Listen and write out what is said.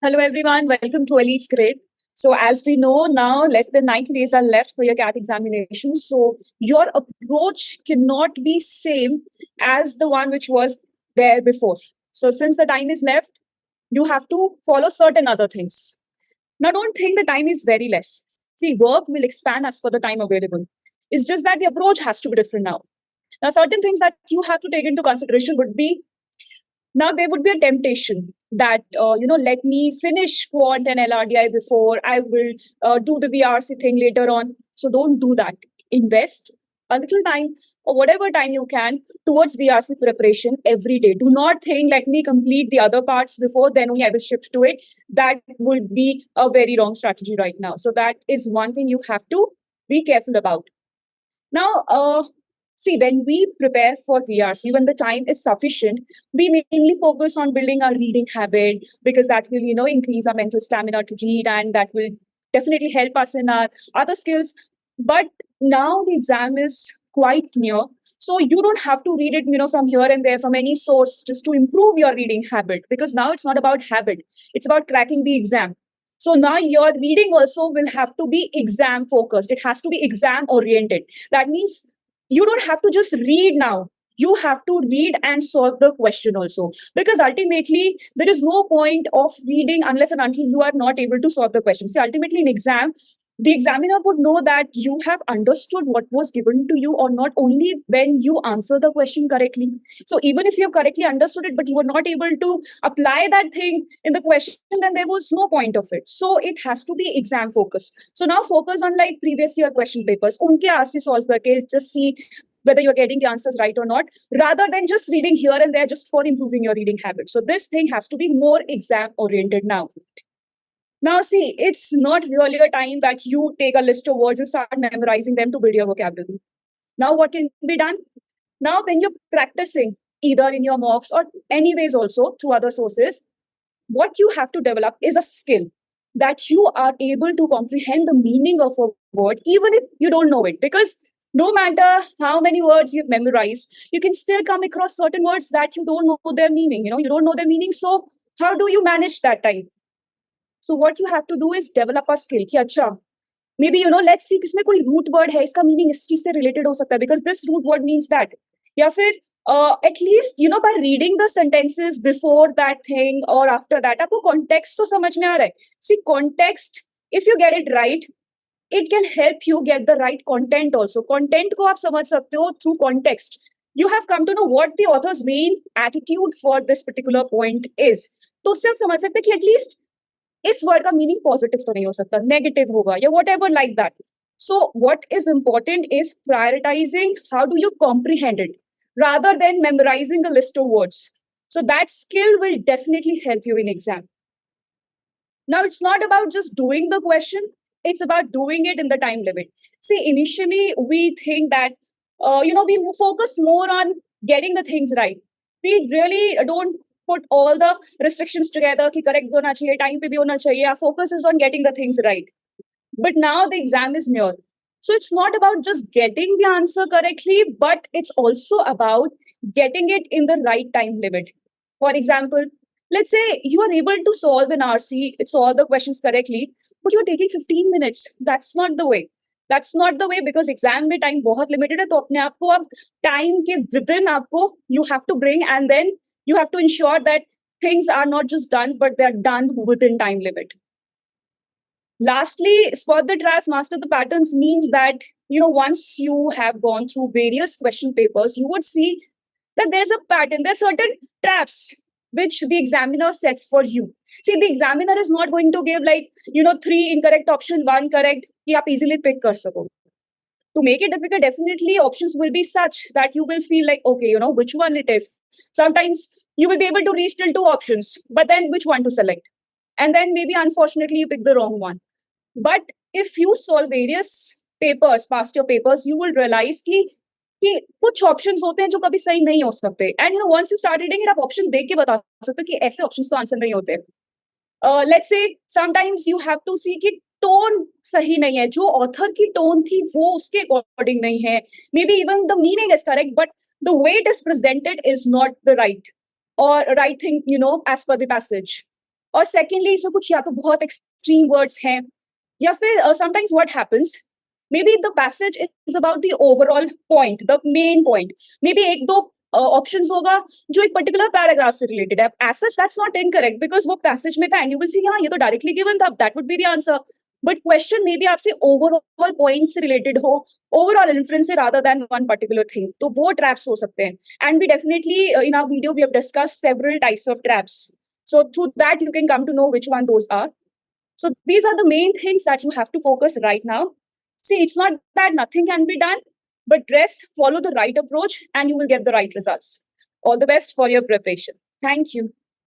Hello, everyone. Welcome to Elite's Grade. So, as we know now, less than 90 days are left for your CAT examination. So, your approach cannot be same as the one which was there before. So, since the time is left, you have to follow certain other things. Now, don't think the time is very less. See, work will expand as per the time available. It's just that the approach has to be different now. Now, certain things that you have to take into consideration would be now there would be a temptation that let me finish quant and LRDI before I will do the VRC thing later on. So don't do that. Invest a little time or whatever time you can towards VRC preparation every day. Do not think let me complete the other parts before then only I will shift to it. That would be a very wrong strategy right now. So that is one thing you have to be careful about. Now, see, when we prepare for VRC, when the time is sufficient, we mainly focus on building our reading habit because that will, increase our mental stamina to read and that will definitely help us in our other skills. But now the exam is quite near. So you don't have to read it, from here and there, from any source, just to improve your reading habit because now it's not about habit. It's about cracking the exam. So now your reading also will have to be exam focused. It has to be exam oriented. That means you don't have to just read now. You have to read and solve the question also. Because ultimately, there is no point of reading unless and until you are not able to solve the question. See, ultimately, in exam, the examiner would know that you have understood what was given to you or not only when you answer the question correctly. So even if you have correctly understood it, but you were not able to apply that thing in the question, then there was no point of it. So it has to be exam focused. So now focus on like previous year question papers. Unke RC solve करके just see whether you're getting the answers right or not, rather than just reading here and there just for improving your reading habit. So this thing has to be more exam oriented now. Now, see, it's not really a time that you take a list of words and start memorizing them to build your vocabulary. Now, what can be done? Now, when you're practicing, either in your mocks or anyways also through other sources, what you have to develop is a skill that you are able to comprehend the meaning of a word, even if you don't know it. Because no matter how many words you've memorized, you can still come across certain words that you don't know their meaning. You don't know their meaning. So, how do you manage that time? So what you have to do is develop a skill कि अच्छा maybe let's see किसमें कोई root word है इसका meaning इस चीज से related हो सकता है because this root word means that या फिर at least by reading the sentences before that thing or after that आपको context तो समझ में आ रहा है. See, context, if you get it right, it can help you get the right content also. Content को आप समझ सकते हो through context. You have come to know what the author's main attitude for this particular point is. तो उससे आप समझ सकते हैं कि at least इस वर्ड का मीनिंग पॉजिटिव तो नहीं हो सकता, नेगेटिव होगा या what ever like that. So what is important is prioritising how do you comprehend it rather than memorizing a list of words. So that skill will definitely help you in exam. Now, it's not about just doing the question, it's about doing it in the time limit. See, initially we think that, we focus more on getting the things right. We really don't put all the restrictions together कि correct भी होना चाहिए, time पे भी होना चाहिए. Our focus is on getting the things right. But now the exam is near. So it's not about just getting the answer correctly, but it's also about getting it in the right time limit. For example, let's say you are able to solve an RC, solve the questions correctly, but you're taking 15 minutes. That's not the way. That's not the way because exam में time बहुत limited है. तो अपने आप को अब time के within आपको you have to bring, and then you have to ensure that things are not just done, but they're done within time limit. Lastly, spot the traps, master the patterns means that, once you have gone through various question papers, you would see that there's a pattern. There's certain traps which the examiner sets for you. See, the examiner is not going to give like, 3 incorrect option, 1 correct, कि आप easily pick कर सको. To make it difficult, definitely options will be such that you will feel like, okay, which one it is. Sometimes you will be able to reach till 2 options, but then which one to select? And then maybe unfortunately you pick the wrong one. But if you solve various papers, past your papers, you will realize कि कुछ options होते हैं जो कभी सही नहीं हो सकते. And once you start reading आप ऑप्शन देख के बता सकते हो कि ऐसे ऑप्शंस तो आंसर नहीं होते. Let's say sometimes you have to see कि टोन सही नहीं है, जो ऑथर की टोन थी वो उसके अकॉर्डिंग नहीं है. May be even the meaning is correct but the way it is presented is not the right or right thing, as per the passage. और सेकेंडली इसमें कुछ या तो बहुत एक्सट्रीम वर्ड्स हैं, या फिर sometimes what happens, maybe the passage is about the overall point, the main point. Maybe एक दो ऑप्शंस होगा जो एक पर्टिकुलर पैराग्राफ से रिलेटेड है. As such, that's not incorrect because वो पैसेज में था and you will see हाँ ये तो डायरेक्टली गिवन था, that would be the answer. But question may be आपसे ओवरऑल पॉइंट से रिलेटेड हो, ओवरऑल इन्फ्लुएंस से rather than one particular thing, तो वो ट्रैप्स हो सकते हैं. And we definitely in our video we have discussed several types of traps, so through that you can come to know which one those are. So these are the main things that you have to focus right now. See, it's not that nothing can be done, but rest, follow the right approach, and you will get the right results. All the best for your preparation. Thank you.